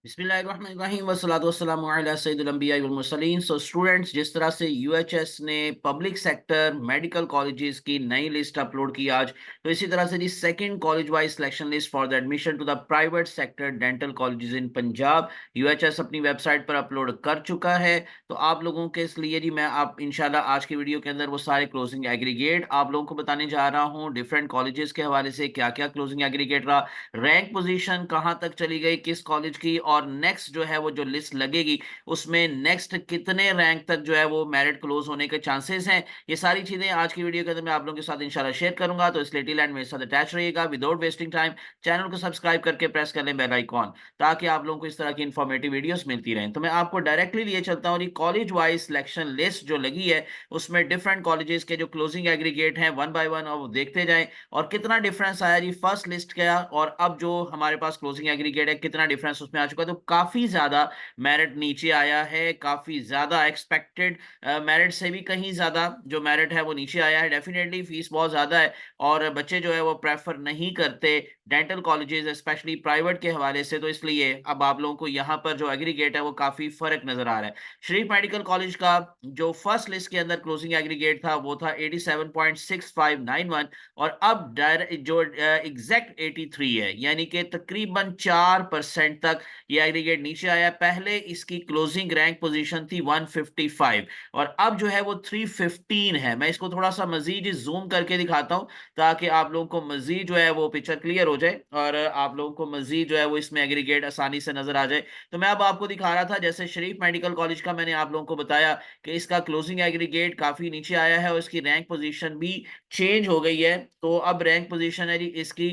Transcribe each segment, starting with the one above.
बिस्मिल्लाहिर्रहमानिर्रहीम वस्सलातु वस्सलामु अला सय्यिदिल अंबिया वल मुरसलीन। सो स्टूडेंट्स, जिस तरह से यूएचएस ने पब्लिक सेक्टर मेडिकल कॉलेजेस की नई लिस्ट अपलोड की आज, तो इसी तरह से जी second college wise selection list for the admission to the private sector dental colleges in Punjab UHS अपनी वेबसाइट पर अपलोड कर चुका है। तो आप लोगों के लिए जी मैं आप इंशाल्लाह आज की वीडियो के अंदर वो सारे क्लोजिंग एग्रीगेट आप लोगों को बताने जा रहा हूँ। डिफरेंट कॉलेजेस के हवाले से क्या क्या क्लोजिंग एग्रीगेट रहा, रैंक पोजीशन कहां तक चली गई किस कॉलेज की, और नेक्स्ट जो है वो जो लिस्ट लगेगी उसमें नेक्स्ट कितने रैंक तक जो है वो मेरिट क्लोज होने के चांसेस हैं। ये सारी चीजें आज की वीडियो के अंदर मैं आप लोगों के साथ इंशाल्लाह शेयर करूंगा। तो इसलिए टिल एंड मेरे साथ अटैच रहिएगा। विदाउट वेस्टिंग टाइम चैनल को सब्सक्राइब करके प्रेस कर लें बेल आइकॉन, ताकि आप लोगों को इस तरह की इंफॉर्मेटिव वीडियोस मिलती रहें। तो मैं आपको डायरेक्टली लिए चलता हूँ, कॉलेज वाइज सिलेक्शन लिस्ट जो लगी है उसमें डिफरेंट कॉलेजेस के जो क्लोजिंग एग्रीगेट हैं वन बाय वन और देखते जाएं और कितना डिफरेंस आया जी फर्स्ट लिस्ट का और अब जो हमारे पास क्लोजिंग एग्रीगेट है कितना डिफरेंस उसमें आ चुका है। तो काफी ज्यादा मेरिट नीचे आया है, काफी ज्यादा एक्सपेक्टेड मेरिट से भी कहीं ज्यादा जो मेरिट है वो नीचे आया है। डेफिनेटली फीस बहुत ज्यादा है और बच्चे जो है वो प्रेफर नहीं करते डेंटल कॉलेजेस स्पेशली प्राइवेट के हवाले से। तो इसलिए अब आप लोगों को यहाँ पर जो एग्रीगेट है वो काफी फर्क नजर आ रहा है। शरीफ मेडिकल कॉलेज का जो फर्स्ट लिस्ट के अंदर क्लोजिंग एग्रीगेट था वो था 87.6591 और अब डायरेक्ट जो एग्जैक्ट 83 है, यानी कि तकरीबन 4% तक ये एग्रीगेट नीचे आया। पहले इसकी क्लोजिंग रैंक पोजीशन थी 155 और अब जो है वो 315 है। मैं इसको थोड़ा सा मजीद जूम करके दिखाता हूं ताकि आप लोगों को मजीद जो है वो पिक्चर क्लियर हो जाए और आप लोगों को मजीद जो है वो इसमें एग्रीगेट आसानी से नजर आ जाए। तो मैं अब आपको दिखा रहा था, जैसे शरीफ मेडिकल कॉलेज का मैंने आप लोगों को बताया कि इसका क्लोजिंग एग्रीगेट काफी नीचे आया है और इसकी रैंक पोजीशन भी चेंज हो गई है। तो अब रैंक पोजीशन है जी इसकी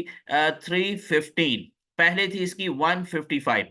315, पहले थी इसकी 155।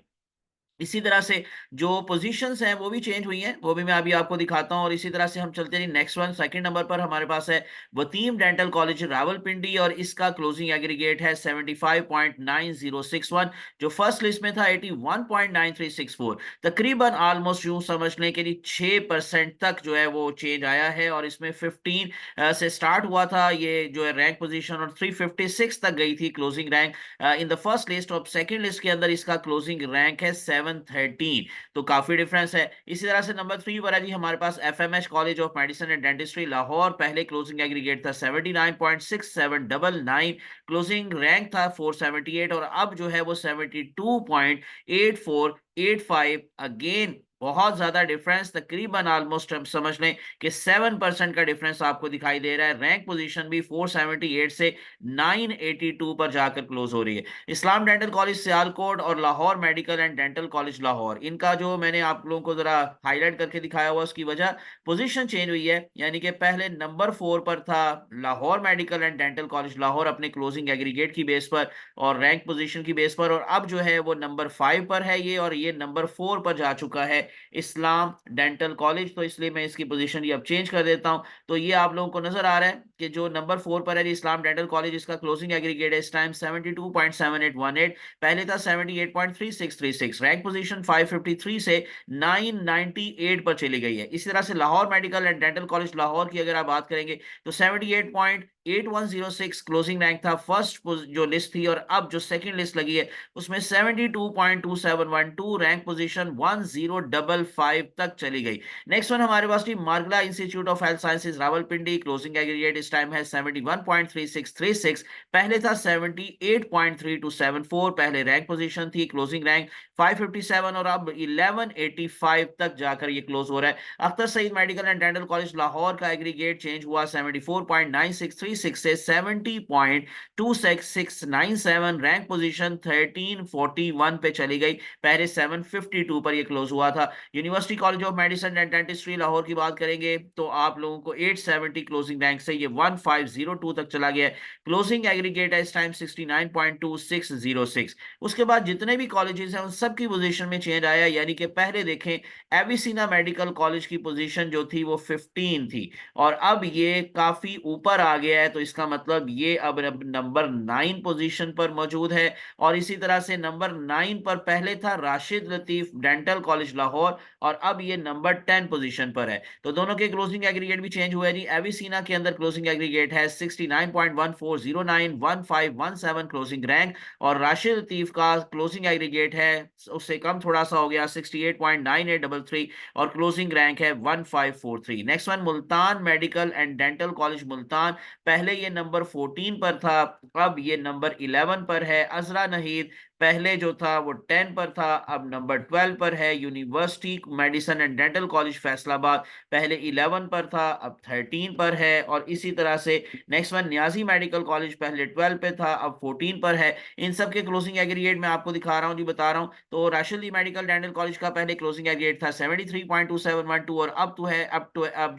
इसी तरह से जो पोजीशंस हैं वो भी चेंज हुई हैं, वो भी मैं अभी आपको दिखाता हूं। और इसी तरह से हम चलते हैं नेक्स्ट वन। सेकंड नंबर पर हमारे पास है वतीम डेंटल कॉलेज रावलपिंडी और इसका क्लोजिंग एग्रीगेट है 75.9061, जो फर्स्ट लिस्ट में था 81.9364। तकरीबन ऑलमोस्ट यूं समझ लें कि 6% तक जो है वो चेंज आया है और इसमें 15 से स्टार्ट हुआ था ये जो है रैंक पोजीशन और 356 तक गई थी closing rank in the first list. और सेकंड लिस्ट के अंदर इसका क्लोजिंग रैंक है 713, तो काफी डिफरेंस है। इसी तरह से नंबर 3 पर है जी हमारे पास FMH college of medicine and dentistry Lahore. पहले क्लोजिंग एग्रीगेट था 79.6799, क्लोजिंग रैंक था 478 और अब जो है वो 72.8485। अगेन बहुत ज्यादा डिफरेंस, तकरीबन ऑलमोस्ट हम समझ लें कि 7% का डिफरेंस आपको दिखाई दे रहा है। रैंक पोजीशन भी 478 से 982 पर जाकर क्लोज हो रही है। इस्लाम डेंटल कॉलेज सियालकोट और Lahore medical and dental college Lahore, इनका जो मैंने आप लोगों को जरा हाईलाइट करके दिखाया हुआ उसकी वजह पोजीशन चेंज हुई है। यानी कि पहले नंबर 4 पर था Lahore medical and dental college Lahore अपने क्लोजिंग एग्रीगेट की बेस पर और रैंक पोजीशन की बेस पर, और अब जो है वो नंबर 5 पर है ये, और ये नंबर 4 पर जा चुका है इस्लाम डेंटल कॉलेज। तो इसलिए मैं इसकी पोजीशन ये अब चेंज कर देता हूं। तो ये आप लोगों को नजर आ रहा है कि जो नंबर 4 पर है इस्लाम डेंटल कॉलेज, इसका क्लोजिंग एग्रीगेट है इस टाइम 72.7818, पहले था 78.3636। रैंक पोजीशन 553 से 998 पर चली गई है। इसी तरह से Lahore medical and dental college Lahore की अगर आप बात करेंगे तो 78.8106 क्लोजिंग रैंक था फर्स्ट जो लिस्ट थी, और अब जो सेकंड लिस्ट लगी है उसमें 72.2712, रैंक पोजीशन 1055 तक चली गई। नेक्स्ट वन हमारे पास थी मार्गला institute of health sciences Rawalpindi. Closing aggregate इस टाइम है 71.3636, पहले था 78.3274, पहले रैंक पोजीशन थी क्लोजिंग रैंक 557 और अब 1185 तक जाकर ये क्लोज हो रहा है। Akhtar Saeed medical and dental college Lahore का एग्रीगेट चेंज हुआ 74.9636 से 70.26697, रैंक पोजीशन 1341 पे चली गई, पहले 752 पर ये क्लोज हुआ था। University college of medicine and dentistry Lahore की बात करेंगे तो आप लोगों को 870 क्लोजिंग रैंक से ये 1502 तक चला गया है। क्लोजिंग एग्रीगेट है इस टाइम 69.2606। उसके बाद जितने भी कॉलेजेस हैं उन सब की पोजीशन में चेंज आया, यानी कि पहले देखें एविसिना मेडिकल कॉलेज की पोजीशन जो थी वो 15 थी और अब ये काफी ऊपर आ गया है। तो इसका मतलब ये अब नंबर 9 पोजीशन पर मौजूद है। और इसी तरह से नंबर 9 पर पहले था राशिद लतीफ डेंटल कॉलेज लाहौर और अब ये नंबर 10 पोजीशन पर है। तो दोनों के क्लोजिंग एग्रीगेट भी चेंज हुए जी। एविसिना के अंदर क्लोजिंग क्लोजिंग एग्रीगेट है 69.1409 1517 क्लोजिंग रैंक। और राशिद लतीफ का क्लोजिंग एग्रीगेट है, उससे कम थोड़ा सा हो गया, 68.9833 और क्लोजिंग रैंक है 1543। Next one, Multan medical and dental college Multan, पहले ये नंबर 14 पर था, अब ये नंबर 11 पर है। अजरा नहीद पहले जो था वो 10 पर था, अब नंबर 12 पर है। University medicine and dental college Faisalabad पहले 11 पर था, अब 13 पर है। और इसी तरह से next one, Niazi medical college पहले 12 पे था, अब 14 पर है। इन सब के क्लोजिंग एग्रीगेट मैं आपको दिखा रहा हूँ जी, बता रहा हूँ। तो Rashid Ali medical dental college का पहले क्लोजिंग एग्रीगेट था 73.2712 और अब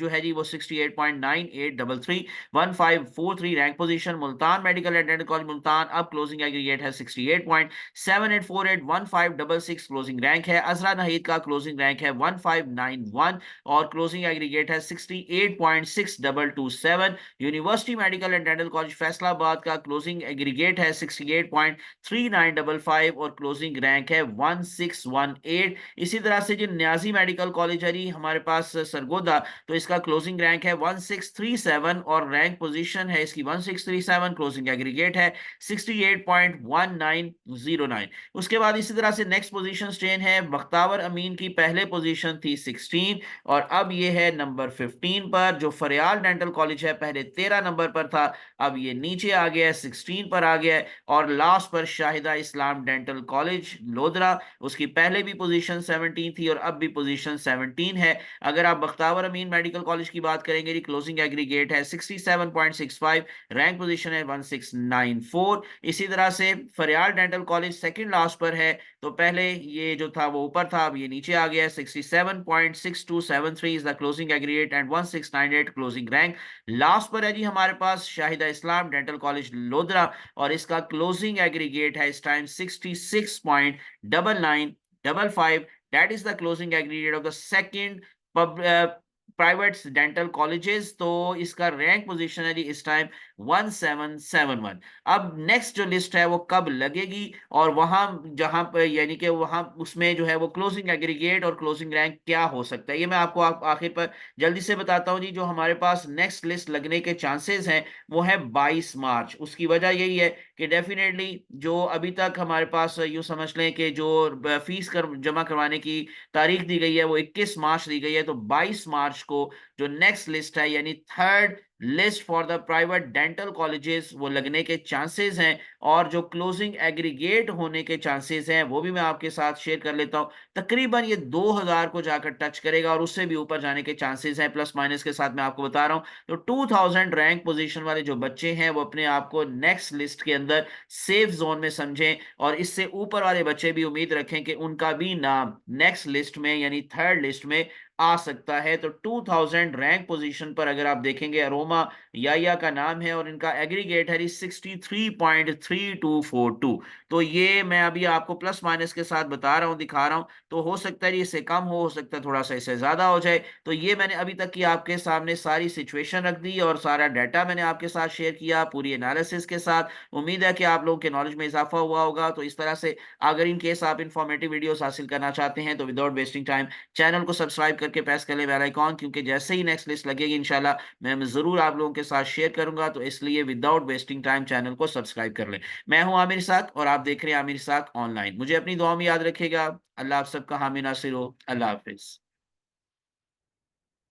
जो है जी वो 68.9833 1543 rank position. Multan medical and dental college Multan, अब क्लोजिंग एग्रीगेट है 68.7848 क्लोजिंग रैंक है। अजरा नहीद का क्लोजिंग रैंक है 1591 और क्लोजिंग एग्रीगेट है 68.6227। University medical and dental college Faisalabad का क्लोजिंग एग्रीगेट है 68.3955 और क्लोजिंग रैंक है 1618। इसी तरह से जो न्याजी मेडिकल कॉलेज है जी हमारे पास सरगोदा, तो इसका क्लोजिंग रैंक है 1637 और रैंक पोजीशन है इसकी 1637, क्लोजिंग एग्रीगेट है 68.1909। उसके बाद इसी तरह से नेक्स्ट पोजीशन स्टेन है बख्तावर अमीन की, पहले पोजीशन थी 16 और अब ये है नंबर 15 पर। जो फरियाल डेंटल कॉलेज है पहले 13 नंबर पर था, अब ये नीचे आ गया है, 16 पर आ गया है। और लास्ट पर शाहिदा इस्लाम डेंटल कॉलेज लोधरा, उसकी पहले भी पोजीशन 17 थी और अब भी पोजीशन 17 है। अगर आप बख्तावर अमीन मेडिकल कॉलेज की बात करेंगे जी, क्लोजिंग एग्रीगेट है 67.65, रैंक पोजीशन है 1694। इसी तरह से फरियाल डेंटल कॉलेज सेकंड लास्ट पर है, तो पहले ये जो था वो ऊपर था, अब ये नीचे आ गया है। 67.6273 is the closing aggregate and 1698 closing rank. Last पर है जी हमारे पास शाहिदा इस्लाम डेंटल कॉलेज लोधरा और इसका क्लोजिंग एग्रीगेट है इस time 66.9955। That is the closing aggregate of the second private dental colleges. तो इसका रैंक पोजीशन है जी इस टाइम 1771। अब नेक्स्ट जो लिस्ट है वो कब लगेगी और वहां जहां पर यानी कि वहां उसमें जो है वो क्लोजिंग एग्रीगेट और क्लोजिंग रैंक क्या हो सकता है, ये मैं आपको आखिर पर जल्दी से बताता हूं जी। जो हमारे पास नेक्स्ट लिस्ट लगने के चांसेस हैं वो है 22 मार्च। उसकी वजह यही है कि डेफिनेटली जो अभी तक हमारे पास यूं समझ लें कि जो फीस जमा करवाने की तारीख दी गई है वो 21 मार्च दी गई है, तो 22 मार्च को जो नेक्स्ट लिस्ट है यानी third list for the private dental colleges वो लगने के चांसेस हैं। और जो क्लोजिंग एग्रीगेट होने के चांसेस हैं वो भी मैं आपके साथ शेयर कर लेता हूं। तकरीबन ये 2000 को जाकर टच करेगा और उससे भी ऊपर जाने के चांसेस हैं, प्लस माइनस के साथ मैं आपको बता रहा हूं। तो 2000 रैंक पोजीशन वाले जो बच्चे हैं वो अपने आप को नेक्स्ट लिस्ट के अंदर सेफ जोन में समझें और इससे ऊपर वाले बच्चे भी उम्मीद रखें कि उनका भी नाम नेक्स्ट लिस्ट में यानी थर्ड लिस्ट में आ सकता है। तो 2000 रैंक पोजीशन पर अगर आप देखेंगे अरोमा याया का नाम है और इनका एग्रीगेट है 63.3242। तो ये मैं अभी आपको प्लस माइनस के साथ बता रहा हूं, दिखा रहा हूं। तो हो सकता है इससे कम हो सकता है थोड़ा सा इससे ज्यादा हो जाए। तो ये मैंने अभी तक की आपके सामने सारी सिचुएशन रख दी और सारा डाटा मैंने आपके साथ शेयर किया पूरी एनालिसिस के साथ। उम्मीद है कि आप लोगों के नॉलेज में इजाफा हुआ होगा। तो इस तरह से अगर इन केस आप इंफॉर्मेटिव वीडियोस हासिल करना चाहते हैं तो विदाउट वेस्टिंग टाइम चैनल को सब्सक्राइब करके प्रेस कर ले बेल आइकॉन, क्योंकि जैसे ही नेक्स्ट लिस्ट लगेगी इंशाल्लाह मैं जरूर आप लोगों के साथ शेयर करूंगा। तो इसलिए विदाउट वेस्टिंग टाइम चैनल को सब्सक्राइब कर लें। मैं हूं आमिर साक और आप देख रहे हैं आमिर साक ऑनलाइन। मुझे अपनी दुआ में याद रखिएगा। अल्लाह आप सबका हामी नासिर हो। अल्लाह हाफिज।